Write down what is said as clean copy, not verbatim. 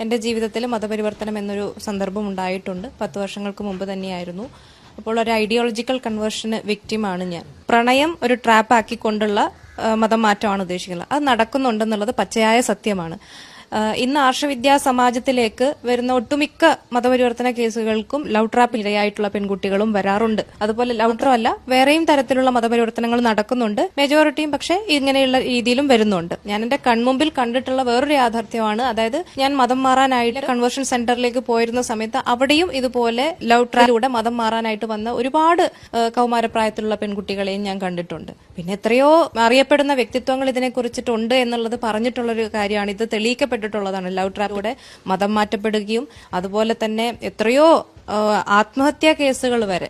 എൻ്റെ ജീവിതത്തിൽ മതപരിവർത്തനം എന്നൊരു സന്ദർഭം ഉണ്ടായിട്ടുണ്ട്. 10 വർഷങ്ങൾക്ക് മുമ്പ് തന്നെയായിരുന്നു. അപ്പോൾ ഒരു ഐഡിയോളജിക്കൽ കൺവേർഷന് വിക്റ്റിമാണ് ഞാൻ. പ്രണയം ഒരു ട്രാപ്പ് ആക്കിക്കൊണ്ടുള്ള മതം മാറ്റമാണ് ഉദ്ദേശിക്കുന്നത്. അത് നടക്കുന്നുണ്ടെന്നുള്ളത് പച്ചയായ സത്യമാണ്. ഇന്ന് ആർഷവിദ്യാ സമാജത്തിലേക്ക് വരുന്ന ഒട്ടുമിക്ക മതപരിവർത്തന കേസുകൾക്കും ലവ് ട്രാപ്പ് ഇരയായിട്ടുള്ള പെൺകുട്ടികളും വരാറുണ്ട്. അതുപോലെ ലവ് ട്രാപ്പ് അല്ല, വേറെയും തരത്തിലുള്ള മതപരിവർത്തനങ്ങൾ നടക്കുന്നുണ്ട്. മെജോറിറ്റിയും പക്ഷേ ഇങ്ങനെയുള്ള രീതിയിലും വരുന്നുണ്ട്. ഞാൻ എന്റെ കൺമുമ്പിൽ കണ്ടിട്ടുള്ള വേറൊരു യാഥാർത്ഥ്യമാണ്. അതായത് ഞാൻ മതം മാറാനായിട്ട് കൺവേർഷൻ സെന്ററിലേക്ക് പോയിരുന്ന സമയത്ത് അവിടെയും ഇതുപോലെ ലവ് ട്രാപ്പിലൂടെ മതം മാറാനായിട്ട് വന്ന ഒരുപാട് കൗമാരപ്രായത്തിലുള്ള പെൺകുട്ടികളെയും ഞാൻ കണ്ടിട്ടുണ്ട്. പിന്നെ എത്രയോ അറിയപ്പെടുന്ന വ്യക്തിത്വങ്ങൾ ഇതിനെക്കുറിച്ചിട്ടുണ്ട് എന്നുള്ളത് പറഞ്ഞിട്ടുള്ളൊരു കാര്യമാണ്. ഇത് തെളിയിക്കപ്പെട്ടിട്ടുള്ളതാണ്. ലവ് ട്രാപ്പിലൂടെ മതം മാറ്റപ്പെടുകയും അതുപോലെ തന്നെ എത്രയോ ആത്മഹത്യാ കേസുകൾ വരെ